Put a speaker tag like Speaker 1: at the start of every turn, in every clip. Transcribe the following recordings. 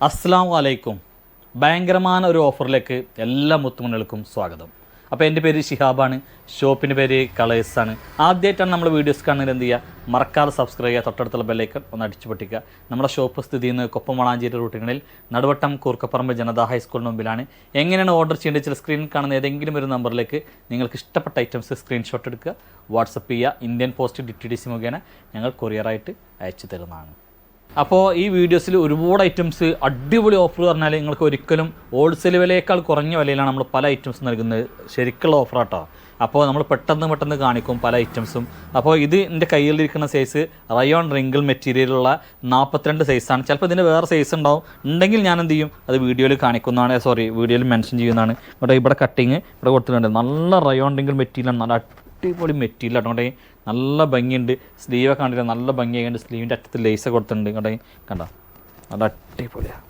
Speaker 1: അസ്സലാമു അലൈക്കും. ഭയങ്കരമായ ഒരു ഓഫറിലേക്ക് എല്ലാ മുത്തുമണികൾക്കും സ്വാഗതം. അപ്പോൾ എൻ്റെ പേര് ഷിഹാബാണ്, ഷോപ്പിൻ്റെ പേര് കളേഴ്സാണ്. ആദ്യമായിട്ടാണ് നമ്മൾ വീഡിയോസ് കാണുന്നത്, എന്ത് ചെയ്യുക, മറക്കാതെ സബ്സ്ക്രൈബ് ചെയ്യുക, തൊട്ടടുത്തുള്ള ബെല്ലൈക്കൺ ഒന്ന് അടിച്ചു പൊട്ടിക്കുക. നമ്മുടെ ഷോപ്പ് സ്ഥിതി ചെയ്യുന്നത് കൊപ്പം വളാഞ്ചേരി റൂട്ടുകളിൽ നടുവട്ടം കൂർക്കപ്പറമ്പ് ജനതാ ഹൈസ്കൂളിന് മുമ്പിലാണ്. എങ്ങനെയാണ് ഓർഡർ ചെയ്യേണ്ടത് വെച്ചാൽ സ്ക്രീനിൽ കാണുന്ന ഏതെങ്കിലും ഒരു നമ്പറിലേക്ക് നിങ്ങൾക്ക് ഇഷ്ടപ്പെട്ട ഐറ്റംസ് സ്ക്രീൻഷോട്ട് എടുക്കുക, വാട്സപ്പ് ചെയ്യുക. ഇന്ത്യൻ പോസ്റ്റ് DTDC മുഖേന ഞങ്ങൾ കൊറിയറായിട്ട് അയച്ചു തരുന്നതാണ്. അപ്പോൾ ഈ വീഡിയോസിൽ ഒരുപാട് ഐറ്റംസ് അടിപൊളി ഓഫർ പറഞ്ഞാൽ നിങ്ങൾക്ക് ഒരിക്കലും ഹോൾസെയിൽ വിലയേക്കാൾ കുറഞ്ഞ വിലയിലാണ് നമ്മൾ പല ഐറ്റംസ് നൽകുന്നത്. ശരിക്കുള്ള ഓഫറാട്ടോ. അപ്പോൾ നമ്മൾ പെട്ടെന്ന് കാണിക്കും പല ഐറ്റംസും. അപ്പോൾ ഇത് എൻ്റെ കയ്യിലിരിക്കുന്ന സൈസ് റയോൺ റിങ്കിൾ മെറ്റീരിയലുള്ള 42 സൈസാണ്. ചിലപ്പോൾ ഇതിൻ്റെ വേറെ സൈസ് ഉണ്ടെങ്കിൽ ഞാൻ എന്ത് ചെയ്യും, അത് വീഡിയോയിൽ കാണിക്കുന്നതാണ്, വീഡിയോയിൽ മെൻഷൻ ചെയ്യുന്നതാണ്. ഇവിടെ കട്ടിങ് ഇവിടെ കൊടുത്തിട്ടുണ്ട്. നല്ല റയോൺ റിങ്കിൾ മെറ്റീരിയലാണ്, നല്ല അടിപൊളി മെറ്റീരിയൽ ആട്ടോ. നല്ല ഭംഗിയുണ്ട്. സ്ലീവൊക്കെ കണ്ടില്ല, നല്ല ഭംഗിയായിട്ട് സ്ലീവിൻ്റെ അറ്റത്ത് ലേസ് കൊടുത്തിട്ടുണ്ട്. കണ്ടോ, നല്ല അടിപൊളിയാണ്.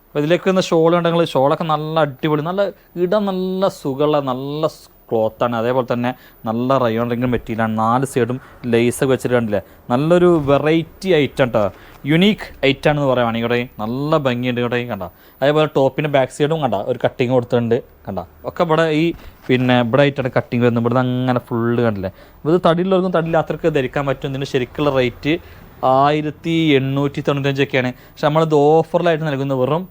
Speaker 1: അപ്പോൾ ഇതിലേക്ക് വന്ന ഷോൾ ഉണ്ടെങ്കിൽ ഷോളൊക്കെ നല്ല അടിപൊളി, നല്ല ഇടാൻ നല്ല സുഖമുള്ള നല്ല ക്ലോത്താണ്. അതേപോലെ തന്നെ നല്ല റയോൺ റിംഗ് മെറ്റീരിയലാണ്. 4 സൈഡും ലേസൊക്കെ വെച്ചിട്ട് കണ്ടില്ലേ, നല്ലൊരു വെറൈറ്റി ഐറ്റം കേട്ടോ, യുണീക്ക് ഐറ്റാണെന്ന് പറയുവാണെങ്കിൽ ഇവിടെ നല്ല ഭംഗിയുണ്ട്. ഇവിടെ കണ്ട, അതേപോലെ ടോപ്പിൻ്റെ ബാക്ക് സൈഡും കണ്ട ഒരു കട്ടിങ് കൊടുത്തിട്ടുണ്ട്. കണ്ട, ഒക്കെ ഇവിടെ ഈ ഇവിടെ ആയിട്ടാണ് കട്ടിങ് വരുന്നത്. ഇവിടെ അങ്ങനെ ഫുള്ള് കണ്ടില്ലേ. ഇത് തടിയുള്ളവർക്കും തടിയില്ലാത്തവർക്ക് ധരിക്കാൻ പറ്റും. ഇതിൻ്റെ ശരിക്കുള്ള റേറ്റ് 1895 പക്ഷെ നമ്മളിത് ഓഫറിലായിട്ട് നൽകുന്നത് വെറും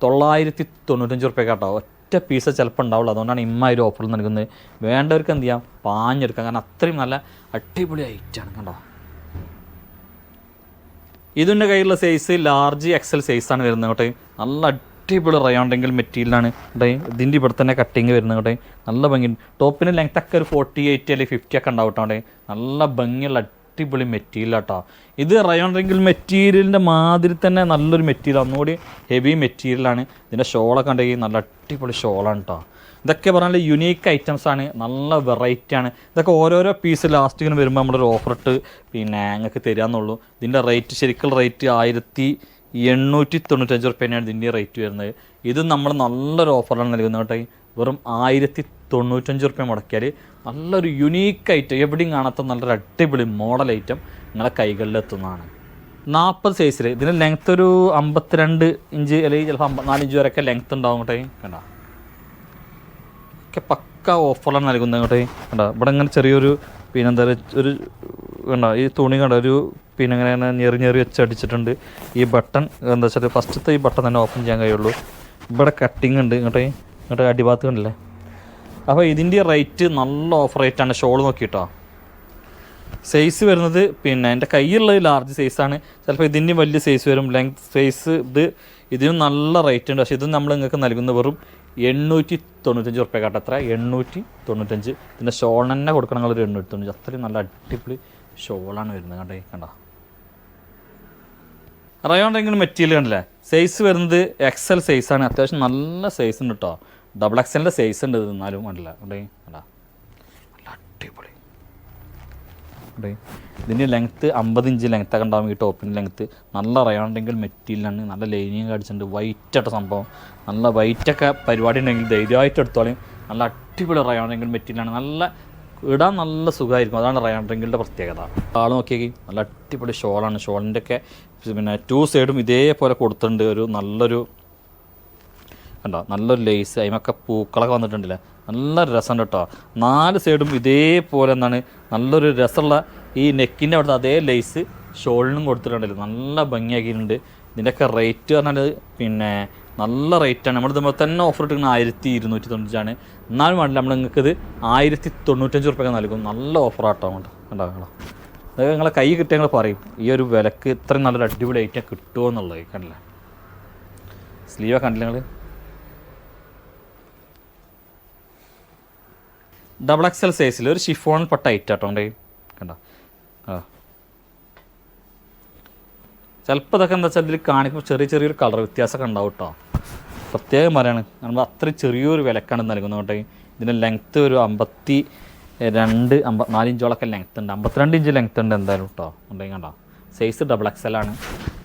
Speaker 1: 995 കേട്ടോ. ഒറ്റ പീസ് ചിലപ്പോൾ ഉണ്ടാവുള്ളൂ. അതുകൊണ്ടാണ് ഒരു ഓഫറിൽ നൽകുന്നത്. വേണ്ടവർക്ക് എന്ത് ചെയ്യാം, പാഞ്ഞെടുക്കാം. കാരണം അത്രയും നല്ല അടിപൊളി ഐറ്റാണ്. കണ്ടോ, ഇതിൻ്റെ കയ്യിലുള്ള സൈസ് ലാർജ് XL സൈസാണ് വരുന്നത് കേട്ടോ. നല്ല അടിപൊളി റയോൺ റിംഗിൾ മെറ്റീരിയലാണ് കേട്ടോ. ഇതിൻ്റെ ഇവിടെ തന്നെ കട്ടിങ് വരുന്നത് കേട്ടോ. നല്ല ഭംഗിയുണ്ട്. ടോപ്പിന് ലെങ്ത് ഒക്കെ ഒരു 48 അല്ലെങ്കിൽ 50 ഒക്കെ ഉണ്ടാവും കേട്ടോ. നല്ല ഭംഗിയുള്ള അടിപൊളി മെറ്റീരിയൽ കേട്ടോ. ഇത് റയോൺ റിംഗിൾ മെറ്റീരിയലിൻ്റെ മാതിരി തന്നെ നല്ലൊരു മെറ്റീരിയൽ, ഒന്നുകൂടി ഹെവി മെറ്റീരിയലാണ്. ഇതിൻ്റെ ഷോളൊക്കെ ഉണ്ടെങ്കിൽ നല്ല അടിപൊളി ഷോളാണ് കേട്ടോ. ഇതൊക്കെ പറഞ്ഞാൽ യുണീക്ക് ഐറ്റംസാണ്, നല്ല വെറൈറ്റിയാണ്. ഇതൊക്കെ ഓരോരോ പീസ് ലാസ്റ്റിങ്ങനെ വരുമ്പോൾ നമ്മളൊരു ഓഫർ ഇട്ട് ഞങ്ങൾക്ക് തരാമെന്നുള്ളൂ. ഇതിൻ്റെ റേറ്റ് ശരിക്കുള്ള റേറ്റ് 1895 റുപ്യാണ് ഇതിൻ്റെ റേറ്റ് വരുന്നത്. ഇത് നമ്മൾ നല്ലൊരു ഓഫറാണ് നൽകുന്നത് കേട്ടോ. വെറും 1095 റുപ്യ മുടക്കിയാൽ നല്ലൊരു യുണീക്ക് ഐറ്റം, എവിടെയും കാണാത്ത നല്ലൊരു അടിപൊളി മോഡൽ ഐറ്റം നിങ്ങളെ കൈകളിലെത്തുന്നതാണ്. 40 സൈസിൽ ഇതിന് ലെങ്ത്ത് ഒരു 52 ഇഞ്ച് അല്ലെങ്കിൽ ചിലപ്പോൾ 54 ഇഞ്ച് വരെയൊക്കെ ലെങ്ത്ത് ഉണ്ടാവും കേട്ടോ. കണ്ടോ, ഒക്കെ പക്ക ഓഫറിലാണ് നൽകുന്നത് കേട്ടോ. കണ്ടോ, ഇവിടെ ഇങ്ങനെ ചെറിയൊരു എന്താ പറയുക, ഒരു കണ്ടോ ഈ തുണി കണ്ടോ, ഒരു ഇങ്ങനെ ഞെറി വെച്ച് അടിച്ചിട്ടുണ്ട്. ഈ ബട്ടൺ എന്താ വെച്ചാൽ ഫസ്റ്റത്തെ ഈ ബട്ടൺ തന്നെ ഓപ്പൺ ചെയ്യാൻ കഴിയുള്ളൂ. ഇവിടെ കട്ടിങ് ഉണ്ട് ഇങ്ങോട്ട് അടിഭാഗത്ത് കണ്ടില്ലേ. അപ്പോൾ ഇതിൻ്റെ റേറ്റ് നല്ല ഓഫർ റേറ്റാണ്. ഷോൾ നോക്കിയിട്ടോ, സൈസ് വരുന്നത് എൻ്റെ കയ്യിലുള്ളത് ലാർജ് സൈസാണ്. ചിലപ്പോൾ ഇതിൻ്റെ വലിയ സൈസ് വരും, ലെങ്ത് സൈസ്. ഇതിനും നല്ല റേറ്റ് ഉണ്ട്. പക്ഷേ ഇത് നമ്മൾ നിങ്ങൾക്ക് നൽകുന്ന വെറും 895 റുപ്യ കേട്ടോ. എത്ര? 895. ഇതിൻ്റെ ഷോൾ തന്നെ കൊടുക്കണമെങ്കിൽ ഒരു 895. അത്രയും നല്ല അടിപൊളി ഷോളാണ് വരുന്നത് കണ്ടേ. കണ്ടോ, റയോൺ റിംഗിൾ മെറ്റീരിയൽ കണ്ടില്ലേ. സൈസ് വരുന്നത് XL സൈസാണ്. അത്യാവശ്യം നല്ല സൈസ് ഉണ്ട് കേട്ടോ. XXL സൈസ് ഉണ്ട്. എന്നാലും കണ്ടില്ല കണ്ടേ. കണ്ടാ, നല്ല അടിപൊളി. ഇതിൻ്റെ ലെങ്ത്ത് 50 ഇഞ്ച് ലെങ്ത്തൊക്കെ ഉണ്ടാവും. ഈ ടോപ്പിൻ്റെ ലെങ്ത്ത് നല്ല റയോൺ റിംഗിൾ മെറ്റീരിയലാണ്. നല്ല ലൈനിങ് അടിച്ചിട്ടുണ്ട്. വൈറ്റായിട്ട് സംഭവം, നല്ല വൈറ്റൊക്കെ പരിപാടി ഉണ്ടെങ്കിൽ ധൈര്യമായിട്ട് എടുത്തോളയും. നല്ല അടിപൊളി റയോൺ റിംഗിൾ മെറ്റീരിയലാണ്. നല്ല ഇടാൻ നല്ല സുഖമായിരിക്കും. അതാണ് റയോൺ റിംഗിളിൻ്റെ പ്രത്യേകത. ആൾ നോക്കിയേക്ക് നല്ല അടിപൊളി ഷോളാണ്. ഷോളിൻ്റെ ഒക്കെ 2 സൈഡും ഇതേപോലെ കൊടുത്തിട്ടുണ്ട്. ഒരു നല്ലൊരു കണ്ടോ, നല്ലൊരു ലേസ്, അതിമൊക്കെ പൂക്കളൊക്കെ വന്നിട്ടുണ്ടല്ലേ. നല്ല രസമുണ്ട് കേട്ടോ. 4 സൈഡും ഇതേപോലെ എന്താണ് നല്ലൊരു രസമുള്ള ഈ നെക്കിൻ്റെ അവിടുത്തെ അതേ ലേസ് ഷോളിനും കൊടുത്തിട്ടുണ്ടല്ലോ. നല്ല ഭംഗിയാക്കിയിട്ടുണ്ട്. ഇതിൻ്റെയൊക്കെ റേറ്റ് പറഞ്ഞാൽ നല്ല റേറ്റാണ്. നമ്മൾ ഇതുപോലെ തന്നെ ഓഫർ ഇട്ടിരിക്കുന്നത് 1295. എന്നാലും വേണ്ടില്ല, നമ്മൾ നിങ്ങൾക്ക് ഇത് 1095 റുപ്യ നൽകും. നല്ല ഓഫറാട്ടോ. ഉണ്ടാകണം, അതായത് നിങ്ങളെ കൈ കിട്ടിയ ഞങ്ങൾ പറയും ഈ ഒരു വിലക്ക് ഇത്രയും നല്ലൊരു അടിപൊളി ഐറ്റം കിട്ടുമോ എന്നുള്ളത്. കണ്ടില്ല, സ്ലീവൊക്കെ കണ്ടില്ല നിങ്ങൾ. XXL സൈസിൽ ഒരു ഷിഫോൺ പട്ട ഐറ്റാട്ടോ കണ്ടോ. ചിലപ്പോൾ ഇതൊക്കെ എന്താ വെച്ചാൽ ഇതിൽ കാണിക്കുമ്പോൾ ചെറിയൊരു കളർ വ്യത്യാസമൊക്കെ ഉണ്ടാവും കേട്ടോ. പ്രത്യേകം പറയാണ്, നമ്മൾ അത്രയും ചെറിയൊരു വിലക്കാണ് നൽകുന്നത് കേട്ടോ. ഇതിൻ്റെ ലെങ്ത്ത് ഒരു 52-54 ഇഞ്ചോളൊക്കെ ലെങ്ത്ത് ഉണ്ട്. 52 ഇഞ്ച് ലെങ്ത്ത് ഉണ്ട് എന്തായാലും കേട്ടോ. ഉണ്ടെങ്കിൽ കണ്ടോ, സൈസ് XXL ആണ്.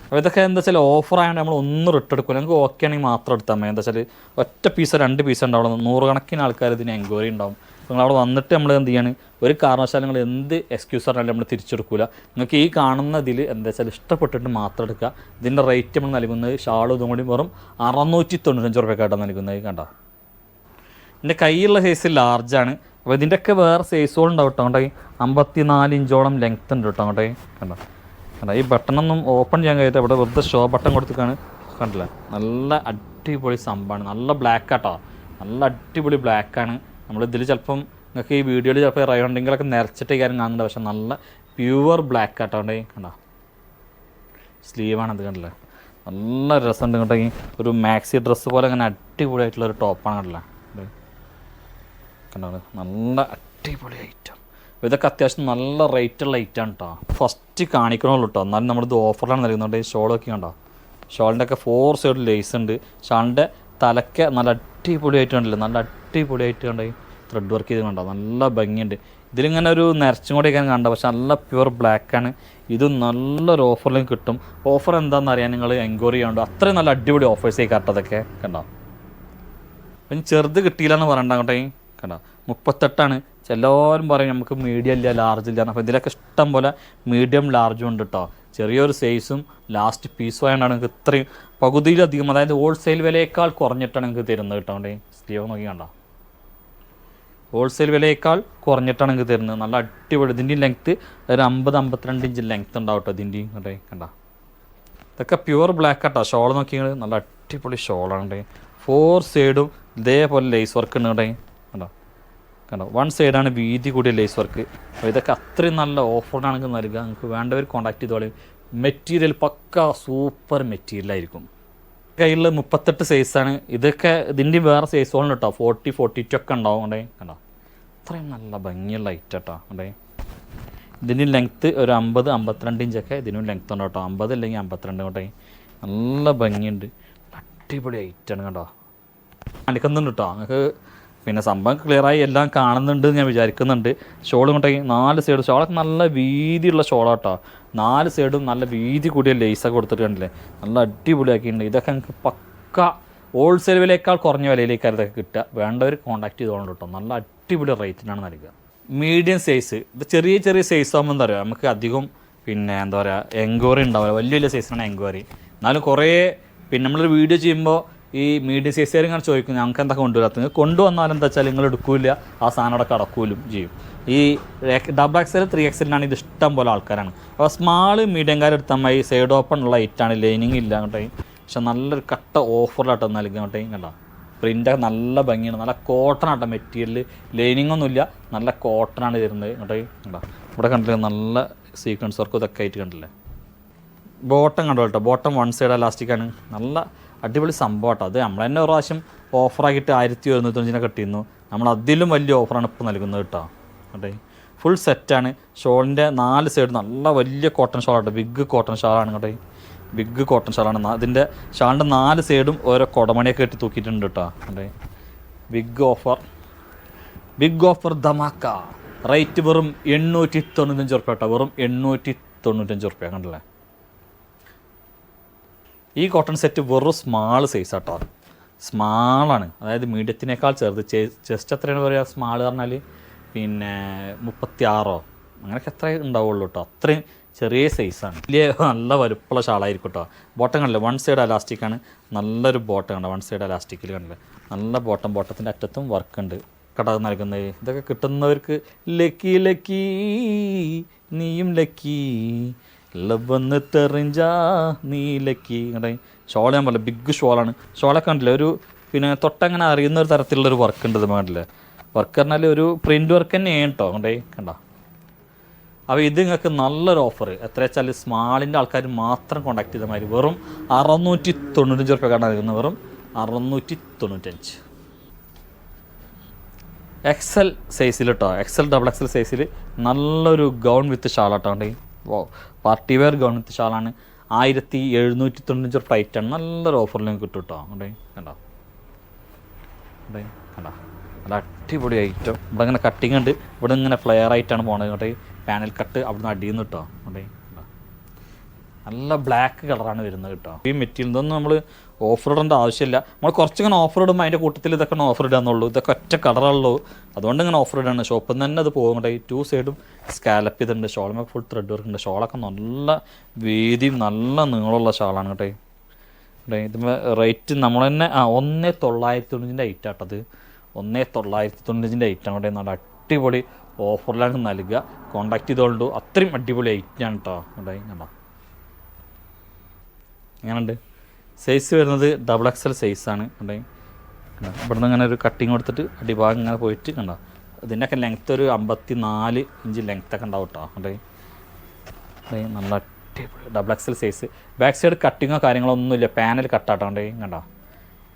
Speaker 1: അപ്പോൾ ഇതൊക്കെ എന്താ വെച്ചാൽ ഓഫറായതുകൊണ്ട് നമ്മൾ ഒന്നും റിട്ടെടുക്കില്ല. നമുക്ക് ഓക്കെ ആണെങ്കിൽ മാത്രം എടുത്താൽ മതി. എന്താ വെച്ചാൽ ഒറ്റ പീസോ 2 പീസോ ഉണ്ടാവുള്ളൂ. 100 കണക്കിന് ആൾക്കാർ ഇതിന് എൻക്വയറി ഉണ്ടാവും. നിങ്ങൾ അവിടെ വന്നിട്ട് നമ്മൾ എന്ത് ചെയ്യാണ്, ഒരു കാരണവശാലും നിങ്ങൾ എന്ത് എക്സ്ക്യൂസ് പറഞ്ഞാലും നമ്മൾ തിരിച്ചെടുക്കില്ല. നിങ്ങൾക്ക് ഈ കാണുന്ന ഇതിൽ എന്താ വെച്ചാൽ ഇഷ്ടപ്പെട്ടിട്ട് മാത്രം എടുക്കുക. ഇതിൻ്റെ റേറ്റ് നമ്മൾ നൽകുന്നത് ഷാളും ഇതും കൂടി വെറും 695 രൂപയ്ക്കായിട്ടാണ് നൽകുന്നത്. കണ്ടോ, എൻ്റെ കയ്യിലുള്ള സൈസ് ലാർജാണ്. അപ്പോൾ ഇതിൻ്റെയൊക്കെ വേറെ സൈസുകളുണ്ടാവും കേട്ടോ. അങ്ങോട്ടേ 54 ഇഞ്ചോളം ലെങ്ത്ത് ഉണ്ട് കേട്ടോ. അങ്ങോട്ടേ കണ്ടോ കണ്ടോ, ഈ ബട്ടണൊന്നും ഓപ്പൺ ചെയ്യാൻ കഴിയാത്ത ഇവിടെ വെറുതെ ഷോ ബട്ടൺ കൊടുത്തിട്ടാണ്. കണ്ടില്ല, നല്ല അടിപൊളി സംഭവമാണ്. നല്ല ബ്ലാക്ക് ആട്ടോ, നല്ല അടിപൊളി ബ്ലാക്കാണ്. നമ്മളിതിൽ ചിലപ്പം നിങ്ങൾക്ക് ഈ വീഡിയോയിൽ ചിലപ്പോൾ റയോണ്ടെങ്കിലൊക്കെ നിറച്ചിട്ട് കാര്യം കാണുന്നുണ്ട്, പക്ഷെ നല്ല പ്യുവർ ബ്ലാക്ക് ആട്ടോണ്ടേ. കണ്ടോ, സ്ലീവാണ് ഇത്. കണ്ടില്ല, നല്ല രസമുണ്ട്. കേട്ടോ, ഒരു മാക്സി ഡ്രസ്സ് പോലെ അങ്ങനെ അടിപൊളിയായിട്ടുള്ളൊരു ടോപ്പാണ്. കണ്ടില്ല, കണ്ടോ, നല്ല അടിപൊളി ഐറ്റം. ഇതൊക്കെ അത്യാവശ്യം നല്ല റേറ്റുള്ള ഐറ്റമാണ് കേട്ടോ. ഫസ്റ്റ് കാണിക്കണമല്ലോ കേട്ടോ, എന്നാലും നമ്മളിത് ഓഫറിലാണ് നൽകുന്നുണ്ട്. ഷോളൊക്കെ കണ്ടോ, ഷോളിൻ്റെ ഒക്കെ 4 സൈഡ് ലേസ് ഉണ്ട്. ഷാളിൻ്റെ തലയ്ക്ക് നല്ല അടിപൊളിയായിട്ട് കണ്ടില്ല, നല്ല അടിപൊളിയായിട്ട് കണ്ടോ, ത്രെഡ് വർക്ക് ചെയ്ത് കണ്ടോ, നല്ല ഭംഗിയുണ്ട്. ഇതിലിങ്ങനെ ഒരു നിറച്ചും കൂടെയൊക്കെ കണ്ടോ, പക്ഷെ നല്ല പ്യുവർ ബ്ലാക്കാണ്. ഇത് നല്ലൊരു ഓഫറിലും കിട്ടും. ഓഫർ എന്താണെന്ന് അറിയാൻ നിങ്ങൾ എൻക്വയറി ചെയ്യാണ്ട്. അത്രയും നല്ല അടിപൊളി ഓഫേഴ്സ് കാട്ടതൊക്കെ കണ്ടോ. അപ്പം ചെറുത് കിട്ടിയില്ല എന്ന് പറയണ്ട. അങ്ങോട്ടേ കണ്ടോ, 38ആണ്. എല്ലാവരും പറയും നമുക്ക് മീഡിയം ഇല്ല, ലാർജ് ഇല്ല. അപ്പോൾ ഇതിലൊക്കെ ഇഷ്ടം പോലെ മീഡിയം ലാർജും ഉണ്ട് കേട്ടോ. ചെറിയൊരു സൈസും ലാസ്റ്റ് പീസും ആയതുകൊണ്ടാണ് നിങ്ങൾക്ക് ഇത്രയും പകുതിയിലധികം, അതായത് ഹോൾസെയിൽ വിലയേക്കാൾ കുറഞ്ഞിട്ടാണ് നിങ്ങൾക്ക് തരുന്നത് കേട്ടോ. സ്ലീവ് നോക്കി കണ്ടോ, ഹോൾസെയിൽ വിലയേക്കാൾ കുറഞ്ഞിട്ടാണ് നിങ്ങൾക്ക് തരുന്നത്. നല്ല അടിപൊളി. ഇതിൻ്റെ ലെങ്ത്ത് ഒരു 50-52 ഇഞ്ച് ലെങ്ത്ത് ഉണ്ടാവും കേട്ടോ ഇതിൻ്റെയും. കണ്ടേ കണ്ടോ, ഇതൊക്കെ പ്യുവർ ബ്ലാക്ക് ആട്ടോ. ഷോൾ നോക്കിയാൽ നല്ല അടിപൊളി ഷോളാണ്. 4 സൈഡും ഇതേപോലെ ലേസ് വർക്ക് ഉണ്ട് കേട്ടോ. കണ്ടോ കണ്ടോ, 1 സൈഡാണ് വീതി കൂടിയ ലേസ് വർക്ക്. അപ്പോൾ ഇതൊക്കെ അത്രയും നല്ല ഓഫറിനാണെങ്കിൽ നൽകുക. നിങ്ങൾക്ക് വേണ്ടവർ കോൺടാക്ട് ചെയ്തോളൂ. മെറ്റീരിയൽ പക്ക സൂപ്പർ മെറ്റീരിയലായിരിക്കും. കയ്യിൽ 38 സൈസാണ്. ഇതൊക്കെ ഇതിൻ്റെ വേറെ സൈസുകളും കേട്ടോ, 40, 42 ഒക്കെ ഉണ്ടാവും. കണ്ടേ കണ്ടോ, അത്രയും നല്ല ഭംഗിയുള്ള ഐറ്റം കേട്ടോ. കണ്ടേ, ഇതിൻ്റെ ലെങ്ത്ത് ഒരു 50-52 ഇഞ്ചൊക്കെ ഇതിനും ലെങ്ത്ത് ഉണ്ട് കേട്ടോ. 50 അല്ലെങ്കിൽ 52 കേട്ടോ. നല്ല ഭംഗിയുണ്ട്, അടിപൊളി ഐറ്റാണ്. കണ്ടോ, കാണിക്കുന്നുണ്ട് കേട്ടോ നിങ്ങൾക്ക്. പിന്നെ സംഭവം ക്ലിയറായി എല്ലാം കാണുന്നുണ്ട് ഞാൻ വിചാരിക്കുന്നുണ്ട്. ഷോൾ കൊണ്ടേ 4 സൈഡ് ഷോളൊക്കെ നല്ല വീതിയുള്ള ഷോളാട്ടോ. 4 സൈഡും നല്ല വീതി കൂടിയ ലേസൊക്കെ കൊടുത്തിട്ടുണ്ടല്ലേ, നല്ല അടിപൊളിയാക്കിയിട്ടുണ്ട്. ഇതൊക്കെ നിങ്ങൾക്ക് പക്ക ഹോൾസെയിൽ വിലയേക്കാൾ കുറഞ്ഞ വിലയിലേക്കാണ് ഇതൊക്കെ കിട്ടുക. വേണ്ടവർ കോൺടാക്ട് ചെയ്തോളൂ കേട്ടോ. നല്ല അടിപൊളി റേറ്റിനാണ് നൽകുക. മീഡിയം സൈസ്, ഇത് ചെറിയ ചെറിയ സൈസ് ആകുമ്പോൾ എന്താ പറയുക, നമുക്ക് അധികം പിന്നെ എന്താ പറയുക എൻക്വയറി ഉണ്ടാവില്ല. വലിയ വലിയ സൈസിനാണ് എൻക്വയറി. എന്നാലും കുറേ പിന്നെ നമ്മളൊരു വീഡിയോ ചെയ്യുമ്പോൾ ഈ മീഡിയം സൈസുകാർ ഇങ്ങനെ ചോദിക്കും ഞങ്ങൾക്ക് എന്താ കൊണ്ടുവരാത്തത്. കൊണ്ടുവന്നാലും എന്താ വെച്ചാൽ നിങ്ങൾ എടുക്കില്ല, ആ സാധനം അവിടെ കടക്കൂലും ചെയ്യും. ഈ XXL 3XL ഇത് ഇഷ്ടം പോലെ ആൾക്കാരാണ്. അപ്പോൾ സ്മാള് മീഡിയംകാരെടുത്താൽ ഈ സൈഡ് ഓപ്പൺ ഉള്ള ഐറ്റാണ്, ലൈനിങ് ഇല്ല അങ്ങോട്ടേ. പക്ഷെ നല്ലൊരു കട്ട ഓഫറിലാട്ടോ നൽകുക അങ്ങോട്ടേ. കണ്ടോ, പ്രിൻ്റൊക്കെ നല്ല ഭംഗിയാണ്. നല്ല കോട്ടൺ ആട്ടോ മെറ്റീരിയൽ, ലൈനിങ് ഒന്നുമില്ല, നല്ല കോട്ടണാണ് തരുന്നത് അങ്ങോട്ടേ. കണ്ടോ, ഇവിടെ കണ്ടില്ലേ നല്ല സീക്വൻസ് വർക്കും ഇതൊക്കെ ആയിട്ട് കണ്ടില്ലേ. ബോട്ടം കണ്ടോ കേട്ടോ, ബോട്ടം 1 സൈഡ് ഇലാസ്റ്റിക്കാണ്. നല്ല അടിപൊളി സംഭവം കേട്ടോ. അത് നമ്മൾ തന്നെ ഒരു പ്രാവശ്യം ഓഫറാക്കിയിട്ട് 1195 കിട്ടിയിരുന്നു. നമ്മൾ അതിലും വലിയ ഓഫറാണ് ഇപ്പോൾ നൽകുന്നത് കേട്ടോ. അതെ, ഫുൾ സെറ്റാണ്. ഷോളിൻ്റെ 4 സൈഡ് നല്ല വലിയ കോട്ടൺ ഷോളാട്ടോ, ബിഗ് കോട്ടൺ ഷാളാണ് കേട്ടോ. ബിഗ് കോട്ടൺ ഷാളാണ്. അതിൻ്റെ ഷാളിൻ്റെ 4 സൈഡും ഓരോ കൊടമണിയൊക്കെ ഇട്ട് തൂക്കിയിട്ടുണ്ട് കേട്ടോ. അതെ, ബിഗ് ഓഫർ ധമാക്ക. റേറ്റ് വെറും 895 ഉറുപ്പ്യ കേട്ടോ, വെറും 895 ഉറുപ്പ്യ. കണ്ടില്ലേ, ഈ കോട്ടൺ സെറ്റ് വെറും സ്മാൾ സൈസ് ആട്ടോ. സ്മാളാണ്, അതായത് മീഡിയത്തിനേക്കാൾ ചെറുത്. ചെസ്റ്റ് എത്രയാണ് പറയുക, സ്മാൾ പറഞ്ഞാൽ പിന്നെ 36 അങ്ങനെയൊക്കെ എത്ര ഉണ്ടാവുള്ളൂ കേട്ടോ. അത്രയും ചെറിയ സൈസാണ്. വലിയ നല്ല വലുപ്പമുള്ള ഷാളായിരിക്കും കേട്ടോ. ബോട്ടം കണ്ടില്ലേ, 1 സൈഡ് അലാസ്റ്റിക്കാണ്. നല്ലൊരു ബോട്ടം കണ്ടോ, 1 സൈഡ് അലാസ്റ്റിക്കിൽ കണ്ടില്ലേ, നല്ല ബോട്ടം. ബോട്ടത്തിൻ്റെ അറ്റത്തും വർക്ക് ഉണ്ട് കട നൽകുന്നത്. ഇതൊക്കെ കിട്ടുന്നവർക്ക് ലക്കി നീയും ലക്കി ലവന്ന് തെറിഞ്ചാ നീ ലക്കി. ഇങ്ങനെ ഷോൾ ഞാൻ പറയില്ല, ബിഗ് ഷോളാണ്. ഷോളൊക്കെ കണ്ടില്ലേ, ഒരു പിന്നെ തൊട്ടങ്ങനെ അറിയുന്ന ഒരു തരത്തിലുള്ളൊരു വർക്ക് ഉണ്ട്. ഇത് വേണ്ടില്ലേ, വർക്ക് പറഞ്ഞാൽ ഒരു പ്രിൻ്റ് വർക്ക് തന്നെയാണ് കേട്ടോ. കണ്ടേ കണ്ടോ. അപ്പോൾ ഇത് നിങ്ങൾക്ക് നല്ലൊരു ഓഫർ. എത്ര വെച്ചാൽ സ്മാളിൻ്റെ ആൾക്കാർ മാത്രം കോൺടാക്ട് ചെയ്ത മാതിരി വെറും 695 ഉറുപ്പ്യക്കാണ് നൽകുന്നത്. വെറും 695. XL സൈസിൽ കേട്ടോ, XXL സൈസിൽ നല്ലൊരു ഗൗൺ വിത്ത് ഷാളാട്ടോ. പാർട്ടി വെയർ ഗൗൺ വിത്ത് ഷാളാണ്. 1795 ഫ്ലൈറ്റാണ്. നല്ലൊരു ഓഫറിൽ നിങ്ങൾക്ക് കിട്ടും കേട്ടോ. അവിടെ കണ്ടോ, അവിടെ കണ്ടോ, നല്ല അടിപൊളി ഐറ്റം. ഇവിടെ ഇങ്ങനെ കട്ടിങ് ഉണ്ട്, ഇവിടെ ഇങ്ങനെ ഫ്ലെയർ ആയിട്ടാണ് പോണത്. ഇങ്ങോട്ടേ പാനൽ കട്ട് അവിടുന്ന് അടിയുന്നു കേട്ടോ. അവിടെ നല്ല ബ്ലാക്ക് കളറാണ് വരുന്നത് കേട്ടോ. ഈ മെറ്റീരിയൽ ഇതൊന്നും നമ്മൾ ഓഫർ ഇടേണ്ട ആവശ്യമില്ല. നമ്മൾ കുറച്ചിങ്ങനെ ഓഫർ ഇടുമ്പോൾ അതിൻ്റെ കൂട്ടത്തിൽ ഇതൊക്കെ ഓഫർ ഇടാന്നുള്ളൂ. ഇതൊക്കെ ഒറ്റ കളറുള്ളൂ, അതുകൊണ്ട് ഇങ്ങനെ ഓഫർ ഇടാണ്. ഷോപ്പിൽ നിന്ന് തന്നെ അത് പോകുന്നുണ്ട്. ഈ 2 സൈഡും സ്കാലപ്പ് ചെയ്തിട്ടുണ്ട്. ഷോളുമൊക്കെ ഫുൾ ത്രെഡ് വർക്ക് ഉണ്ട്. ഷോളൊക്കെ നല്ല വീതിയും നല്ല നീളമുള്ള ഷാളാണ് കേട്ടോ. ഇത് റേറ്റ് നമ്മൾ തന്നെ 1990 ഐറ്റാട്ടത്. 1990 ഐറ്റാണ് കേട്ടോ. നല്ല അടിപൊളി ഓഫറിലാണ് നൽകുക. കോൺടാക്ട് ചെയ്തോളൂ. അത്രയും അടിപൊളി ഐറ്റാണ് കേട്ടോ. കേട്ടോ കണ്ടോ എങ്ങനെയുണ്ട്? സൈസ് വരുന്നത് XXL സൈസാണ്. കണ്ടേ ഇവിടെ നിന്ന് ഇങ്ങനെ ഒരു കട്ടിങ് കൊടുത്തിട്ട് അടിഭാഗം ഇങ്ങനെ പോയിട്ട് കണ്ടോ. ഇതിൻ്റെയൊക്കെ ലെങ്ത്ത് ഒരു 54 ഇഞ്ച് ലെങ്ത്തൊക്കെ ഉണ്ടാവും കേട്ടോ. കണ്ടേ നല്ല അടിപൊളി XXL സൈസ്. ബാക്ക് സൈഡ് കട്ടിങ്ങോ കാര്യങ്ങളൊന്നുമില്ല, പാനൽ കട്ടാട്ടോ. കണ്ടേ കണ്ടോ.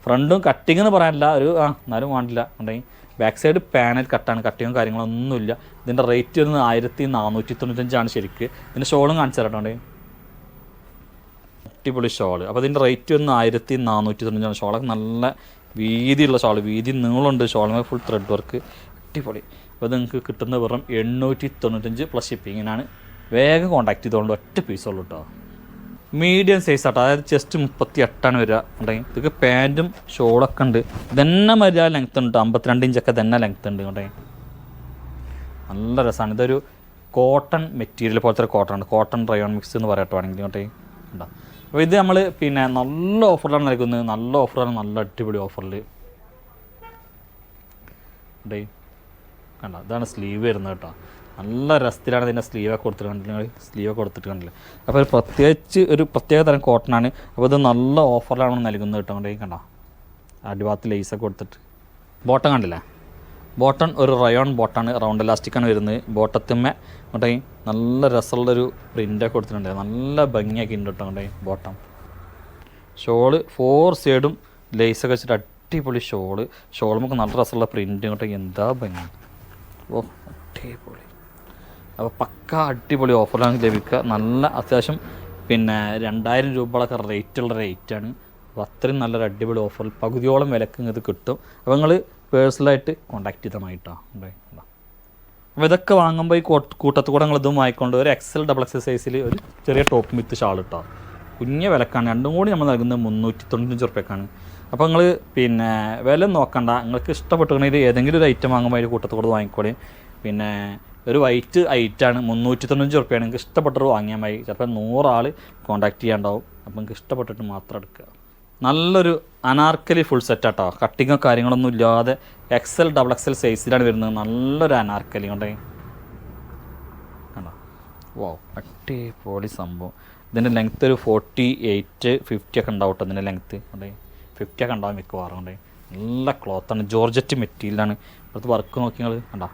Speaker 1: ഫ്രണ്ടും കട്ടിങ് എന്ന് പറയാനില്ല, ഒരു എന്നാലും വേണ്ടില്ല. കണ്ടേ ബാക്ക് സൈഡ് പാനൽ കട്ടാണ്, കട്ടിങ്ങും കാര്യങ്ങളൊന്നുമില്ല. ഇതിൻ്റെ റേറ്റ് വരുന്നത് 1495 ശരിക്ക്. ഇതിൻ്റെ ഷോളും കാണിച്ചു തരാട്ടോ. കണ്ടേ അടിപൊളി ഷോള്. അപ്പോൾ ഇതിൻ്റെ റേറ്റ് വരുന്നത് 1495 ഷോളൊക്കെ നല്ല വീതിയുള്ള ഷോള്, വീതി നീളമുണ്ട്. ഷോളിന് ഫുൾ ത്രെഡ് വർക്ക് അടിപൊളി. അപ്പോൾ ഇത് നിങ്ങൾക്ക് കിട്ടുന്ന വെറും 895 പ്ലസ് ഷിപ്പിങ്ങിനാണ്. വേഗം കോൺടാക്ട് ചെയ്തുകൊണ്ട് ഒറ്റ പീസുള്ളൂ കേട്ടോ. മീഡിയം സൈസ് ആട്ടോ, അതായത് ചെസ്റ്റ് 38 വരിക. ഉണ്ടെങ്കിൽ ഇതൊക്കെ പാൻറ്റും ഷോളൊക്കെ ഉണ്ട്. ഇതന്നെ മര്യാദ ലെങ്ത്ത് ഉണ്ട്, 52 ഇഞ്ചൊക്കെ തന്നെ ലെങ്ത്ത് ഉണ്ട്. ഉണ്ടെങ്കിൽ നല്ല രസമാണ്. ഇതൊരു കോട്ടൺ മെറ്റീരിയൽ പോലത്തെ കോട്ടൺ ഉണ്ട്, കോട്ടൺ റയോൺ മിക്സ് എന്ന് പറയട്ടോ ആണെങ്കിൽ. ഇങ്ങോട്ടേ ഉണ്ടോ. അപ്പോൾ ഇത് നമ്മൾ നല്ല ഓഫറിലാണ് നൽകുന്നത്. നല്ല ഓഫറാണ്, നല്ല അടിപൊളി ഓഫറിൽ. ഡേ കണ്ട, ഇതാണ് സ്ലീവ് വരുന്നത് കേട്ടോ. നല്ല രസത്തിലാണ് ഇതിൻ്റെ സ്ലീവൊക്കെ കൊടുത്തിട്ട് കണ്ടില്ല, സ്ലീവൊക്കെ കൊടുത്തിട്ട് കണ്ടില്ല. അപ്പോൾ ഒരു പ്രത്യേക തരം കോട്ടണാണ്. അപ്പോൾ ഇത് നല്ല ഓഫറിലാണ് നൽകുന്നത് കേട്ടോ. കണ്ടേ കണ്ട, അടിഭാഗത്ത് ലേസൊക്കെ കൊടുത്തിട്ട്. ബോട്ടം കണ്ടില്ലേ, ബോട്ടൺ ഒരു റയോൺ ബോട്ടാണ്, റൗണ്ട് ഇലാസ്റ്റിക്കാണ് വരുന്നത്. ബോട്ടത്തുമ്മേ കേട്ടോ നല്ല രസമുള്ളൊരു പ്രിൻ്റൊക്കെ കൊടുത്തിട്ടുണ്ട്. നല്ല ഭംഗിയൊക്കെ ഉണ്ട് കേട്ടോ. കണ്ടേ ബോട്ടം. ഷോള് 4 സൈഡും ലേസൊക്കെ വെച്ചിട്ട് അടിപൊളി ഷോള്. ഷോളുമൊക്കെ നല്ല രസമുള്ള പ്രിൻ്റ് കേട്ടോ. എന്താ ഭംഗി, ഓ അടിപൊളി. അപ്പോൾ പക്ക അടിപൊളി ഓഫറിലാണ് ലഭിക്കുക. നല്ല അത്യാവശ്യം 2000 രൂപകളൊക്കെ റേറ്റുള്ള റേറ്റാണ്. അപ്പോൾ അത്രയും നല്ലൊരു അടിപൊളി ഓഫറിൽ പകുതിയോളം വിലക്ക് ഇത് കിട്ടും. അപ്പോൾ നിങ്ങൾ പേഴ്സണലായിട്ട് കോൺടാക്ട് ചെയ്തമായിട്ടോ. അപ്പോൾ ഇതൊക്കെ വാങ്ങുമ്പോൾ ഈ കൂട്ടത്തിൽ കൂടെ നിങ്ങളിതും വാങ്ങിക്കൊണ്ട് ഒരു XXL സൈസിൽ ഒരു ചെറിയ ടോപ്പ് വിത്ത് ഷാൾ ഇട്ടോ. കുഞ്ഞ വിലക്കാണ്. രണ്ടും കൂടി നമ്മൾ നൽകുന്നത് 395 റുപ്യക്കാണ്. അപ്പോൾ നിങ്ങൾ വില നോക്കണ്ട, നിങ്ങൾക്ക് ഇഷ്ടപ്പെട്ടുകയാണെങ്കിൽ ഏതെങ്കിലും ഒരു ഐറ്റം വാങ്ങുമ്പോൾ അതിൽ കൂട്ടത്തിൽ കൂടെ വാങ്ങിക്കോളി. ഒരു വൈറ്റ് ഐറ്റാണ്, 395 റുപ്യാണ്. നിങ്ങൾക്ക് ഇഷ്ടപ്പെട്ടത് വാങ്ങിയാൽ മതി. ചിലപ്പോൾ 100 ആൾ കോൺടാക്ട് ചെയ്യാണ്ടാവും. അപ്പോൾ നിങ്ങൾക്ക് ഇഷ്ടപ്പെട്ടിട്ട് മാത്രം എടുക്കുക. നല്ലൊരു അനാർക്കലി ഫുൾ സെറ്റാട്ടോ. കട്ടിങ്ങോ കാര്യങ്ങളൊന്നും ഇല്ലാതെ XXL സൈസിലാണ് വരുന്നത്. നല്ലൊരു അനാർക്കലി കൊണ്ടേ കണ്ടോ. വോ അടിപൊളി സംഭവം. ഇതിൻ്റെ ലെങ്ത്ത് ഒരു 48, 50 ഒക്കെ ഉണ്ടാവും കേട്ടോ. ഇതിൻ്റെ ലെങ്ത്ത് കൊണ്ടേ 50 ഒക്കെ ഉണ്ടാവും മിക്കവാറും. കൊണ്ടേ നല്ല ക്ലോത്താണ്, ജോർജറ്റ് മെറ്റീരിയലാണ്. ഇവിടുത്തെ വർക്ക് നോക്കി നിങ്ങൾ കണ്ടോ.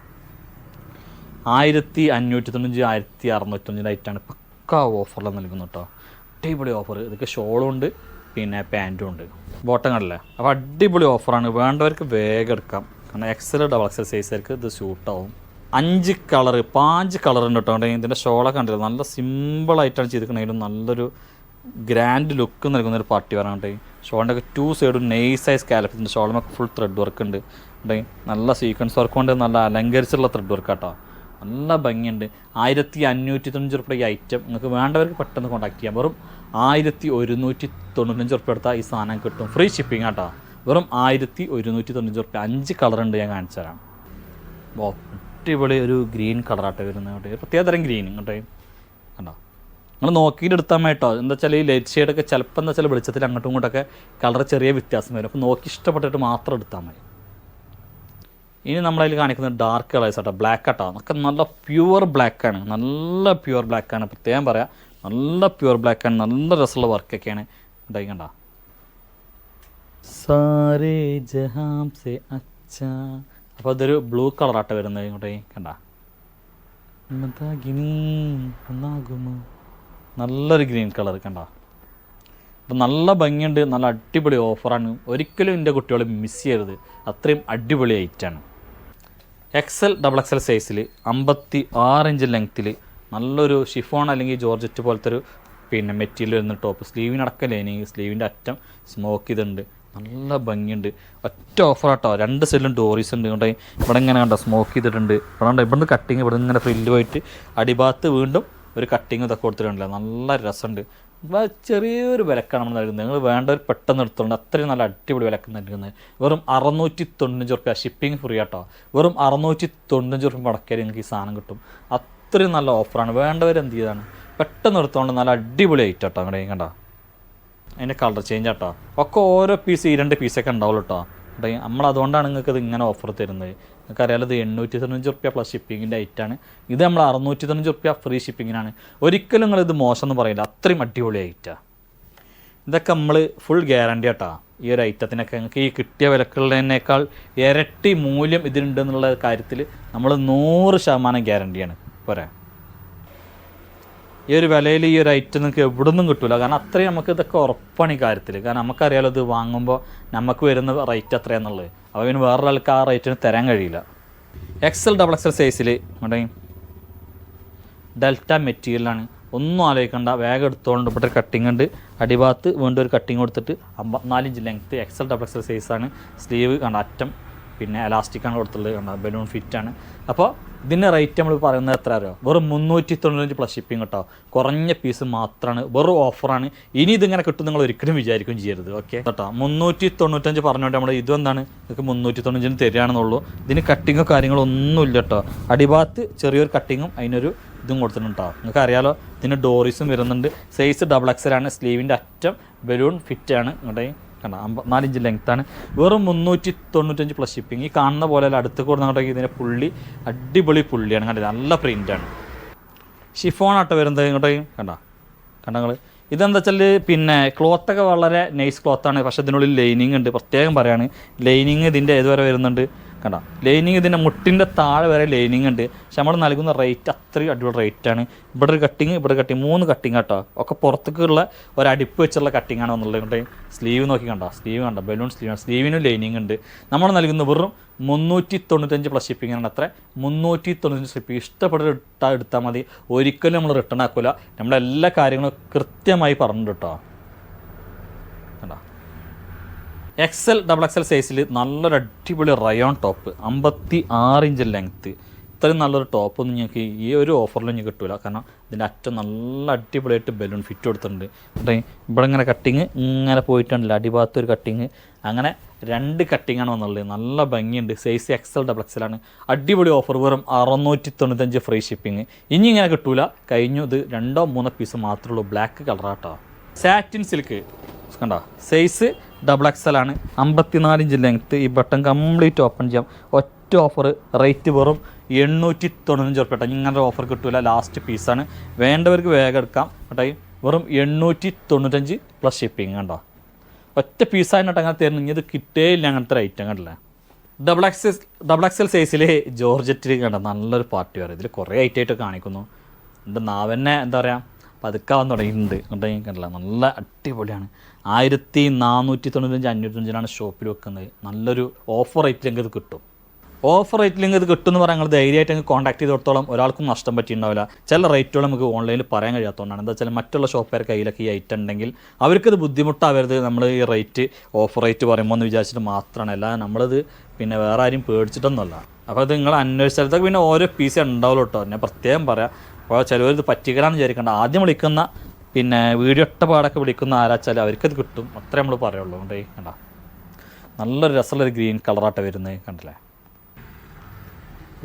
Speaker 1: 1595, 1695 ആയിട്ടാണ് പക്ക ഓഫറിൽ നൽകുന്നത് കേട്ടോ. അടിപൊളി ഓഫർ. ഇതൊക്കെ ഷോളും ഉണ്ട്, പാൻറ്റും ഉണ്ട്. ബോട്ടം കണ്ടില്ലേ. അപ്പോൾ അടിപൊളി ഓഫറാണ്. വേണ്ടവർക്ക് വേഗം എടുക്കാം. കാരണം XXL സൈസുകാർക്ക് ഇത് ഷൂട്ടാവും. 5 കളറ് 5 കളർ ഉണ്ട് കേട്ടോ. ഇതിൻ്റെ ഷോളൊക്കെ കണ്ടില്ല, നല്ല സിമ്പിളായിട്ടാണ് ചെയ്തിരിക്കണമെങ്കിലും നല്ലൊരു ഗ്രാൻഡ് ലുക്ക് നൽകുന്നൊരു പാർട്ടി വരാനുണ്ട്. ഷോളിൻ്റെ ഒക്കെ 2 സൈഡും നൈസായി സ്കാലപ്പിൻ്റെ ഷോളിനൊക്കെ ഫുൾ ത്രെഡ് വർക്ക് ഉണ്ട്. നല്ല സീക്വൻസ് വർക്ക് കൊണ്ട് നല്ല അലങ്കരിച്ചുള്ള ത്രെഡ് വർക്ക് കേട്ടോ. നല്ല ഭംഗിയുണ്ട്. 1595 റുപ്യ ഈ ഐറ്റം. നിങ്ങൾക്ക് വേണ്ടവർക്ക് പെട്ടെന്ന് കോൺടാക്ട് ചെയ്യാം. വെറും 1195 റുപ്യ എടുത്താൽ ഈ സാധനം കിട്ടും. ഫ്രീ ഷിപ്പിംഗ് കേട്ടോ. വെറും 1195 റുപ്യ. 5 കളറുണ്ട്, ഞാൻ കാണിച്ചു തരാം. ഓ അടിപൊളി ഒരു ഗ്രീൻ കളറാട്ടോ വരുന്നത് കേട്ടോ. പ്രത്യേക തരം ഗ്രീൻ കേട്ടോ. കണ്ടോ, നിങ്ങൾ നോക്കിയിട്ട് എടുത്താൽ മതി കേട്ടോ. എന്താ വെച്ചാൽ ഈ ലൈറ്റ് ഷെയ്ഡൊക്കെ ചിലപ്പോൾ എന്താ വെച്ചാൽ വെളിച്ചത്തിൽ അങ്ങോട്ടും ഇങ്ങോട്ടൊക്കെ കളർ ചെറിയ വ്യത്യാസം വരും. അപ്പോൾ നോക്കി ഇഷ്ടപ്പെട്ടിട്ട് മാത്രം എടുത്താൽ മതി. ഇനി നമ്മളതിൽ കാണിക്കുന്നത് ഡാർക്ക് കളേഴ്സ് ആട്ടോ. ബ്ലാക്ക് ആട്ടോ. അതൊക്കെ നല്ല പ്യുവർ ബ്ലാക്കാണ്, നല്ല പ്യുവർ ബ്ലാക്കാണ്. പ്രത്യേകം പറയാം, നല്ല പ്യുവർ ബ്ലാക്കാണ്. നല്ല രസമുള്ള വർക്കൊക്കെയാണ്. ഉണ്ടായി കണ്ട. സാരേ ജഹാം സേ അച്ഛാ. അപ്പോൾ അതൊരു ബ്ലൂ കളറാട്ടോ വരുന്നത്. ഇങ്ങോട്ടേ കണ്ട. നല്ലൊരു ഗ്രീൻ കളർ കണ്ട. അപ്പം നല്ല ഭംഗിയുണ്ട്, നല്ല അടിപൊളി ഓഫറാണ്. ഒരിക്കലും എൻ്റെ കുട്ടികൾ മിസ് ചെയ്യരുത്. അത്രയും അടിപൊളി ഐറ്റാണ്. XXL സൈസിൽ 56 ഇഞ്ച് ലെങ്ത്തിൽ നല്ലൊരു ഷിഫോൺ അല്ലെങ്കിൽ ജോർജറ്റ് പോലത്തെ ഒരു മെറ്റീരിയൽ വരുന്ന ടോപ്പ്. സ്ലീവിനടക്കം ലൈനിങ്, സ്ലീവിൻ്റെ അറ്റം സ്മോക്ക് ചെയ്തിട്ടുണ്ട്. നല്ല ഭംഗിയുണ്ട്. ഒറ്റ ഓഫറാട്ടോ. 2 സൈഡിലും ഡോറീസ് ഉണ്ട്. ഇവിടെ ഇങ്ങനെ കണ്ടോ സ്മോക്ക് ചെയ്തിട്ടുണ്ട്. ഇവിടെ ഇവിടുന്ന് കട്ടിങ്, ഇവിടെ ഇങ്ങനെ ഫ്രില്ല് പോയിട്ട് അടിഭാഗത്ത് വീണ്ടും ഒരു കട്ടിങ് ഇതൊക്കെ കൊടുത്തിട്ടുണ്ടല്ലോ, നല്ല രസമുണ്ട്. ചെറിയൊരു വിലക്കാണ് നമ്മൾ നൽകുന്നത്. നിങ്ങൾ വേണ്ടവർ പെട്ടെന്ന് എടുത്തോണ്ട്, അത്രയും നല്ല അടിപൊളി വിലക്ക് നൽകുന്നത്. വെറും 695 റുപ്യ, ഷിപ്പിംഗ് ഫ്രീ ആട്ടോ. വെറും 695 റുപ്യ മുടക്കിയാൽ നിങ്ങൾക്ക് ഈ സാധനം കിട്ടും. അത്രയും നല്ല ഓഫറാണ്. വേണ്ടവർ എന്ത് ചെയ്താണ് പെട്ടെന്ന് എടുത്തോണ്ട്, നല്ല അടിപൊളി ഐറ്റം കേട്ടോ. അങ്ങനെ കണ്ടോ അതിൻ്റെ കളർ ചേഞ്ച് ആട്ടോ. ഒക്കെ ഓരോ പീസ് 2 പീസൊക്കെ ഉണ്ടാവുള്ളൂ കേട്ടോ. നമ്മൾ അതുകൊണ്ടാണ് നിങ്ങൾക്ക് ഇത് ഇങ്ങനെ ഓഫർ തരുന്നത്. നിങ്ങൾക്ക് അറിയാലോ, ഇത് 895 റുപ്യ പ്ലസ് ഷിപ്പിങ്ങിൻ്റെ ഐറ്റാണ്. ഇത് നമ്മൾ 695 റുപ്യ ഫ്രീ ഷിപ്പിങ്ങിനാണ്. ഒരിക്കലും നിങ്ങളിത് മോശം എന്ന് പറയില്ല, അത്രയും അടിപൊളി ഐറ്റാണ്. ഇതൊക്കെ നമ്മൾ ഫുൾ ഗ്യാരണ്ടി ആട്ടോ. ഈ ഒരു ഐറ്റത്തിനൊക്കെ നിങ്ങൾക്ക് ഈ കിട്ടിയ വിലക്കുള്ളതിനേക്കാൾ ഇരട്ടി മൂല്യം ഇതിനുണ്ടെന്നുള്ള കാര്യത്തിൽ നമ്മൾ 100% ഗ്യാരണ്ടിയാണ്. പോരാ, ഈ ഒരു വിലയിൽ ഈ ഒരു ഐറ്റം നിങ്ങൾക്ക് എവിടെ നിന്നും കിട്ടില്ല. കാരണം അത്രയും നമുക്ക് ഇതൊക്കെ ഉറപ്പാണ് ഈ കാര്യത്തിൽ. കാരണം നമുക്കറിയാലോ ഇത് വാങ്ങുമ്പോൾ നമുക്ക് വരുന്ന റേറ്റ് എത്രയാണെന്നുള്ളത്. അപ്പോൾ പിന്നെ വേറൊരാൾക്ക് ആ റേറ്റിന് തരാൻ കഴിയില്ല. XL XXL സൈസിൽ ഇവിടെ ഡെൽറ്റ മെറ്റീരിയലാണ്. ഒന്നും ആലോചിക്കണ്ട, വേഗം എടുത്തോണ്ട്. ഇവിടെ ഒരു കട്ടിങ് ഉണ്ട്, അടിഭാഗത്ത് വീണ്ടും ഒരു കട്ടിങ് കൊടുത്തിട്ട് 54 ഇഞ്ച് ലെങ്ത്ത് XL XXL സൈസാണ്. സ്ലീവ് കണ്ട അറ്റം പിന്നെ എലാസ്റ്റിക്കാണ് കൊടുത്തുള്ളത്, കണ്ട ബലൂൺ ഫിറ്റാണ്. അപ്പോൾ ഇതിൻ്റെ റേറ്റ് നമ്മൾ പറയുന്നത് എത്ര അറിയോ? വെറും 395 പ്ലസ് ഷിപ്പിംഗ് കേട്ടോ. കുറഞ്ഞ പീസ് മാത്രമാണ്, വെറും ഓഫറാണ്. ഇനി ഇതിങ്ങനെ കിട്ടും നിങ്ങൾ ഒരിക്കലും വിചാരിക്കും ചെയ്യരുത്. ഓക്കെ കേട്ടോ, 395 പറഞ്ഞുകൊണ്ട് നമ്മൾ ഇതെന്താണ് നിങ്ങൾക്ക് 395 തരികയാണെന്നുള്ളൂ. ഇതിന് കട്ടിങ്ങോ കാര്യങ്ങളോ ഒന്നുമില്ല കേട്ടോ. അടിഭാഗത്ത് ചെറിയൊരു കട്ടിങ്ങും അതിനൊരു ഇതും കൊടുത്തിട്ടുണ്ട് കേട്ടോ. നിങ്ങൾക്ക് അറിയാലോ ഇതിന് ഡോറീസും വരുന്നുണ്ട്. സൈസ് XXL ആണ്. സ്ലീവിൻ്റെ അറ്റം ബലൂൺ ഫിറ്റാണ്. ഇങ്ങോട്ടേ കണ്ട 54 ഇഞ്ച് ലെങ്ത്താണ്. വെറും 395 പ്ലസ് ഷിപ്പിംഗ്. ഈ കാണുന്ന പോലെ അടുത്ത് കൊടുക്കുന്നുണ്ടെങ്കിൽ ഇതിൻ്റെ പുള്ളി അടിപൊളി പുള്ളിയാണ്. കണ്ടത് നല്ല പ്രിൻ്റാണ്. ഷിഫോൺ ആട്ടോ വരുന്നത്. ഇങ്ങോട്ടേക്കും കണ്ടങ്ങൾ ഇതെന്താ വെച്ചാൽ പിന്നെ ക്ലോത്തൊക്കെ വളരെ നൈസ് ക്ലോത്താണ്. പക്ഷേ ഇതിനുള്ളിൽ ലൈനിങ് ഉണ്ട്. പ്രത്യേകം പറയാണ്, ലൈനിങ് ഇതിൻ്റെ ഏതുവരെ വരുന്നുണ്ട് കണ്ട. ലൈനിങ് ഇതിൻ്റെ മുട്ടിൻ്റെ താഴെ വരെ ലൈനിങ് ഉണ്ട്. പക്ഷെ നമ്മൾ നൽകുന്ന റേറ്റ് അത്രയും അടിപൊളി റേറ്റാണ്. ഇവിടെ ഒരു കട്ടിങ്, ഇവിടെ കട്ടിങ്, 3 കട്ടിങ് കേട്ടോ. ഒക്കെ പുറത്തേക്കുള്ള ഒരടിപ്പ് വെച്ചുള്ള കട്ടിങ്ങാണ് എന്നുള്ളത്. സ്ലീവ് നോക്കി കണ്ട, സ്ലീവ് കണ്ട ബലൂൺ സ്ലീവാണ്. സ്ലീവിനും ലൈനിങ് ഉണ്ട്. നമ്മൾ നൽകുന്ന വെറും 395 പ്ലസ് ഷിപ്പിങ്ങാണ്. അത്ര 395 ഷിപ്പിംഗ്. ഇഷ്ടപ്പെട്ട എടുത്താൽ മതി. ഒരിക്കലും നമ്മൾ റിട്ടേൺ ആക്കില്ല. നമ്മളെല്ലാ കാര്യങ്ങളും കൃത്യമായി പറഞ്ഞിട്ട് കേട്ടോ. കണ്ടോ XL XXL സൈസിൽ നല്ലൊരു അടിപൊളി റയോൺ ടോപ്പ്, 56 ഇഞ്ച് ലെങ്ത്ത്. ഇത്രയും നല്ലൊരു ടോപ്പൊന്നും ഞങ്ങൾക്ക് ഈ ഒരു ഓഫറിലും ഞാൻ കിട്ടില്ല. കാരണം ഇതിൻ്റെ അറ്റം നല്ല അടിപൊളിയായിട്ട് ബലൂൺ ഫിറ്റ് കൊടുത്തിട്ടുണ്ട്. ഇവിടെ ഇങ്ങനെ കട്ടിങ് ഇങ്ങനെ പോയിട്ടുണ്ടല്ലോ, അടിഭാഗത്ത് ഒരു കട്ടിങ്, അങ്ങനെ 2 കട്ടിങ്ങാണ് വന്നുള്ളത്. നല്ല ഭംഗിയുണ്ട്. സൈസ് XL XXL ആണ്. അടിപൊളി ഓഫർ. വെറും 695 ഫ്രീ ഷിപ്പിംഗ്. ഇനി ഇങ്ങനെ കിട്ടൂല, കഴിഞ്ഞു. ഇത് 2-3 പീസ് മാത്രമേ ഉള്ളൂ. ബ്ലാക്ക് കളറാട്ടോ. സാറ്റിൻ സിൽക്ക് കണ്ടോ, സൈസ് XXL ആണ്. 54 ഇഞ്ച് ലെങ്ത്ത്. ഈ ബട്ടൺ കംപ്ലീറ്റ് ഓപ്പൺ ചെയ്യാം. ഒറ്റ ഓഫർ. റേറ്റ് വെറും 895 റുപ്യ. ഇങ്ങനെ ഓഫർ കിട്ടൂല, ലാസ്റ്റ് പീസാണ്. വേണ്ടവർക്ക് വേഗം എടുക്കാം കേട്ടോ. വെറും 895 പ്ലസ് ഷിപ്പിംഗ്. കണ്ടോ ഒറ്റ പീസായിട്ട് അങ്ങനെ തരുന്നെങ്കിൽ ഇത് കിട്ടേയില്ല അങ്ങനത്തെ ഐറ്റം കണ്ടില്ലേ. XXL സൈസിൽ ജോർജറ്റിൽ കണ്ട നല്ലൊരു പാർട്ടി വേറെ. ഇതിൽ കുറേ ഐറ്റമായിട്ട് കാണിക്കുന്നു. എൻ്റെ നാവന്നെ എന്താ പറയുക പതുക്കാൻ തുടങ്ങിയിട്ടുണ്ട്. കണ്ടില്ല, നല്ല അടിപൊളിയാണ്. 1495 595 ഷോപ്പിൽ വെക്കുന്നത്. നല്ലൊരു ഓഫർ റേറ്റിലെങ്കിൽ ഇത് കിട്ടും. ഓഫർ റേറ്റിലെങ്കിൽ ഇത് കിട്ടും എന്ന് പറയാൻ നിങ്ങൾ ധൈര്യമായിട്ട് ഞങ്ങൾക്ക് കോൺടാക്ട് ചെയ്തിടത്തോളം ഒരാൾക്കും നഷ്ടം പറ്റിയിട്ടുണ്ടാവില്ല. ചില റേറ്റുകൾ നമുക്ക് ഓൺലൈനിൽ പറയാൻ കഴിയാത്തതുകൊണ്ടാണ്. എന്താ വെച്ചാൽ മറ്റുള്ള ഷോപ്പുകാർ കയ്യിലൊക്കെ ഈ ഐറ്റം ഉണ്ടെങ്കിൽ അവർക്കത് ബുദ്ധിമുട്ടാവരുത്. നമ്മൾ ഈ റേറ്റ് ഓഫർ റേറ്റ് പറയുമ്പോൾ എന്ന് വിചാരിച്ചിട്ട് മാത്രമാണ്. അല്ല നമ്മളിത് പിന്നെ വേറെ ആരും പേടിച്ചിട്ടൊന്നുമല്ല. അപ്പോൾ അത് നിങ്ങൾ അന്വേഷിച്ചാലത്തൊക്കെ പിന്നെ ഓരോ പീസ് ഉണ്ടാവുള്ളൂ കേട്ടോ. ഞാൻ പ്രത്യേകം പറയാം. അപ്പോൾ ചിലവർ ഇത് പറ്റിക്കലാന്ന് വിചാരിക്കേണ്ട. ആദ്യം വിളിക്കുന്ന പിന്നെ വീഡിയോ ഇട്ട പാടൊക്കെ വിളിക്കുന്ന ആരാച്ചാൽ അവർക്കത് കിട്ടും. അത്രേ നമ്മൾ പറയുള്ളൂ. കണ്ട നല്ലൊരു രസമുള്ളൊരു ഗ്രീൻ കളറായിട്ട് വരുന്നത് കണ്ടില്ലേ.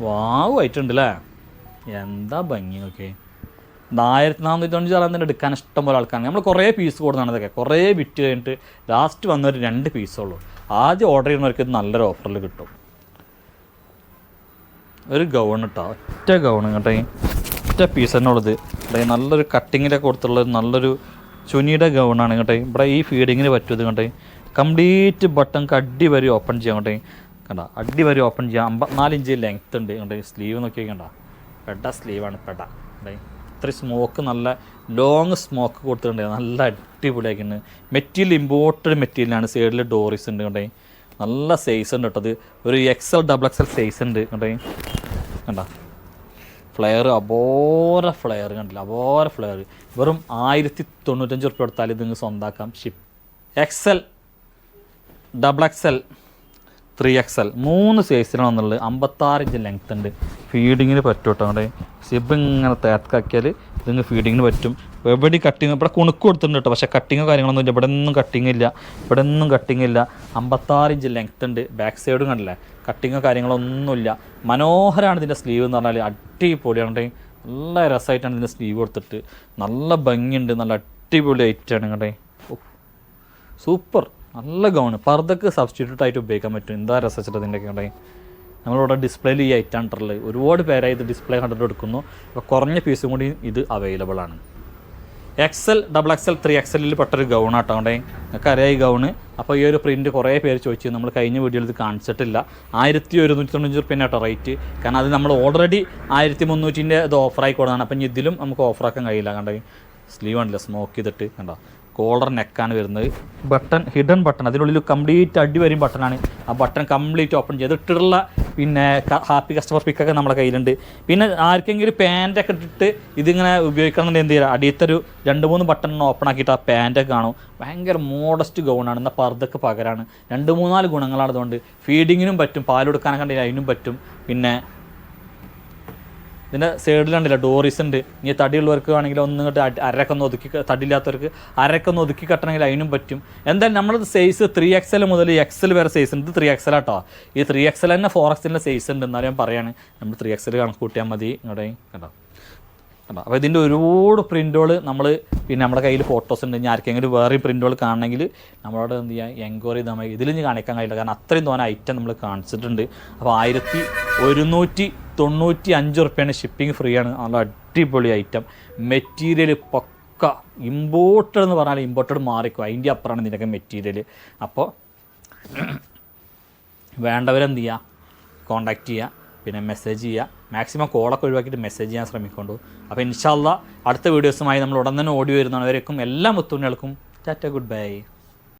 Speaker 1: വാവ് ആയിട്ടുണ്ടല്ലേ, എന്താ ഭംഗി. ഓക്കെ 1495 തന്നെ എടുക്കാൻ ഇഷ്ടം പോലെ ആൾക്കാരാണ്. നമ്മൾ കുറേ പീസ് കൊടുക്കുന്നതാണ്. ഇതൊക്കെ കുറേ വിറ്റ് കഴിഞ്ഞിട്ട് ലാസ്റ്റ് വന്നൊരു 2 പീസുള്ളൂ. ആദ്യം ഓർഡർ ചെയ്യുന്നവർക്ക് ഇത് നല്ലൊരു ഓഫറിൽ കിട്ടും. ഒരു ഗൗൺ കേട്ടോ, ഒറ്റ ഗൗൺ കേട്ടോ. ഒറ്റ പീസ് തന്നെ ഉള്ളത്. നല്ലൊരു കട്ടിങ്ങിലൊക്കെ കൊടുത്തുള്ളൊരു നല്ലൊരു ചുനിയുടെ ഗൗണാണ് കേട്ടോ. ഇവിടെ ഈ ഫീഡിങ്ങിന് പറ്റും. ഇത് കേട്ടോ കംപ്ലീറ്റ് ബട്ടൺ അടി വരെ ഓപ്പൺ ചെയ്യാം കേട്ടോ. കണ്ട അടി വരെ ഓപ്പൺ ചെയ്യാം. 54 ഇഞ്ച് ലെങ്ത്ത് ഉണ്ട് കേട്ടോ. സ്ലീവ് നോക്കി കണ്ട പെട സ്ലീവാണ്. പെട ഇത്രയും സ്മോക്ക്, നല്ല ലോങ് സ്മോക്ക് കൊടുത്തിട്ടുണ്ട്. നല്ല അടിപൊളിയാക്കിയിട്ടുണ്ട്. മെറ്റീരിയൽ ഇമ്പോർട്ടഡ് മെറ്റീരിയലാണ്. സൈഡിൽ ഡോറീസ് ഉണ്ട് കേട്ടോ. നല്ല സൈസ് ഉണ്ട് കേട്ടോ. അത് ഒരു XL XXL സൈസ് ഉണ്ട് കേട്ടോ. കണ്ട ഫ്ലെയർ, അബോര ഫ്ലെയർ കണ്ടില്ല, അബോര ഫ്ലെയർ. വെറും 1095 റുപ്യ കൊടുത്താൽ ഇത് നിങ്ങൾ സ്വന്താക്കാം. ഷിപ്പ് XL XXL 3XL 3 സൈസിലാണ് വന്നുള്ളത്. 56 ഇഞ്ച് ലെങ്ത്ത് ഉണ്ട്. ഫീഡിങ്ങിന് പറ്റും കേട്ടോ. അവിടെ സിബ് ഇങ്ങനെ തേക്കാക്കിയാൽ ഇതിന് ഫീഡിങ്ങിന് പറ്റും. എവിടെ കട്ടിങ് ഇവിടെ കുണുക്ക് കൊടുത്തിട്ടുണ്ട് കേട്ടോ, പക്ഷേ കട്ടിങ്ങോ കാര്യങ്ങളൊന്നും ഇല്ല. ഇവിടെ ഒന്നും കട്ടിങ് ഇല്ല, ഇവിടെ ഒന്നും കട്ടിങ് ഇല്ല. 56 ഇഞ്ച് ലെങ്ത് ഉണ്ട്. ബാക്ക് സൈഡും കണ്ടില്ലേ, കട്ടിങ്ങോ കാര്യങ്ങളൊന്നുമില്ല. മനോഹരമാണ് ഇതിൻ്റെ സ്ലീവ് എന്ന് പറഞ്ഞാൽ, അടിപൊളിയാണ്. നല്ല രസമായിട്ടാണ് ഇതിൻ്റെ സ്ലീവ് കൊടുത്തിട്ട്, നല്ല ഭംഗിയുണ്ട്, നല്ല അടിപൊളി ഐറ്റാണ് കണ്ടേ. സൂപ്പർ, നല്ല ഗൗണ്. പർദ്ദക്ക് സബ്സ്റ്റിറ്റ്യൂട്ട് ആയിട്ട് ഉപയോഗിക്കാൻ പറ്റും. എന്താ രസിച്ചിട്ട് ഇതിൻ്റെയൊക്കെ ഉണ്ടെങ്കിൽ നമ്മളിവിടെ ഡിസ്പ്ലേയിൽ ഈ ഐറ്റാണുള്ളത്. ഒരുപാട് പേരായി ഇത് ഡിസ്പ്ലേ കണ്ടിട്ട് എടുക്കുന്നു. അപ്പോൾ കുറഞ്ഞ പീസും കൂടി ഇത് അവൈലബിൾ ആണ്. XL, XXL, 3XL പെട്ടൊരു ഗൗണാട്ടോ അവിടെ നിങ്ങൾക്ക് അറിയാം ഈ ഗൗണ്. അപ്പോൾ ഈ ഒരു പ്രിൻറ്റ് കുറേ പേര് ചോദിച്ചു, നമ്മൾ കഴിഞ്ഞ വീഡിയോയിൽ ഇത് കാണിച്ചിട്ടില്ല. 1195 റുപ്യ കേട്ടോ റേറ്റ്. കാരണം അത് നമ്മൾ ഓൾറെഡി 1300 ഇത് ഓഫറായി കൊടുക്കുന്നതാണ്. അപ്പം ഇനി ഇതിലും നമുക്ക് ഓഫറാക്കാൻ കഴിയില്ല. കണ്ടോ സ്ലീവ് ആണല്ലോ സ്മോക്ക് ചെയ്തിട്ട്, കണ്ടോ കോളർ നെക്കാണ് വരുന്നത്. ബട്ടൺ ഹിഡൻ ബട്ടൺ, അതിനുള്ളിൽ കംപ്ലീറ്റ് അടി വരും ബട്ടണാണ്. ആ ബട്ടൺ കംപ്ലീറ്റ് ഓപ്പൺ ചെയ്തിട്ടുള്ള പിന്നെ ഹാപ്പി കസ്റ്റമർ പിക്കൊക്കെ നമ്മുടെ കയ്യിലുണ്ട്. പിന്നെ ആർക്കെങ്കിലും പാൻറ്റൊക്കെ ഇട്ടിട്ട് ഇതിങ്ങനെ ഉപയോഗിക്കണമെന്നുണ്ടെങ്കിൽ എന്ത് ചെയ്യുക, അടിയത്തൊരു 2-3 ബട്ടൺ ഓപ്പൺ ആക്കിയിട്ട് ആ പാൻറ്റൊക്കെ കാണും. ഭയങ്കര മോഡസ്റ്റ് ഗൗണാണ്. എന്നാൽ പർദ്ദക്ക് പകരമാണ്. 2-3-4 ഗുണങ്ങളാണ്. അതുകൊണ്ട് ഫീഡിങ്ങിനും പറ്റും, പാലെടുക്കാനൊക്കെ ഉണ്ടെങ്കിൽ അതിനും പറ്റും. പിന്നെ ഇതിൻ്റെ സൈഡിലുണ്ടല്ലോ ഡോറീസ് ഉണ്ട്. ഇനി തടിയുള്ളവർക്ക് ആണെങ്കിൽ ഒന്നിങ്ങോട്ട് അരക്കൊന്ന് ഒന്ന് ഒതുക്കി, തടിയില്ലാത്തവർക്ക് അരക്കൊന്ന് ഒതുക്കി കട്ടണമെങ്കിൽ അതിനും പറ്റും. എന്തായാലും നമ്മളത് സൈസ് 3XL മുതൽ XL വരെ സൈസ് ഉണ്ട്. ഇത് 3XL ആട്ടോ. ഈ 3XL തന്നെ 4XL സൈസ് ഉണ്ട്. എന്നാലും ഞാൻ പറയാണ്, നമ്മൾ 3XL കണക്ക് കൂട്ടിയാൽ മതി. ഇങ്ങോട്ടേ കണ്ടോ. അപ്പോൾ ഇതിൻ്റെ ഒരുപാട് പ്രിൻറ്റുകൾ നമ്മൾ പിന്നെ നമ്മുടെ കയ്യിൽ ഫോട്ടോസ് ഉണ്ട്. ഇനി ആർക്കെങ്കിലും വേറെയും പ്രിൻറ്റുകൾ കാണണമെങ്കിൽ നമ്മളോട് എന്ത് ചെയ്യുക, എൻക്വയറി ചെയ്താൽ മതി. ഇതിൽ ഇനി കാണിക്കാൻ കഴിയില്ല, കാരണം അത്രയും തോന്നെ ഐറ്റം നമ്മൾ കാണിച്ചിട്ടുണ്ട്. അപ്പോൾ 1195 റുപ്യാണ്. ഷിപ്പിംഗ് ഫ്രീ ആണ്. നല്ല അടിപൊളി ഐറ്റം. മെറ്റീരിയൽ പക്ക ഇമ്പോർട്ടഡ് എന്ന് പറഞ്ഞാൽ ഇമ്പോർട്ടഡ് മാറിക്കും, അതിൻ്റെ അപ്പുറമാണ് ഇതിൻ്റെയൊക്കെ മെറ്റീരിയൽ. അപ്പോൾ വേണ്ടവരെന്ത് ചെയ്യുക, കോൺടാക്റ്റ് ചെയ്യുക, പിന്നെ മെസ്സേജ് ചെയ്യുക. മാക്സിമം കോളൊക്കെ ഒഴിവാക്കിയിട്ട് മെസ്സേജ് ചെയ്യാൻ ശ്രമിക്കൊണ്ടു. അപ്പോൾ ഇൻഷാ അല്ലാഹ് അടുത്ത വീഡിയോസുമായി നമ്മൾ ഉടൻ തന്നെ ഓടി വരുന്നവരേക്കും എല്ലാ മുത്തുണ്ണികൾക്കും ടാറ്റ, ഗുഡ് ബൈ.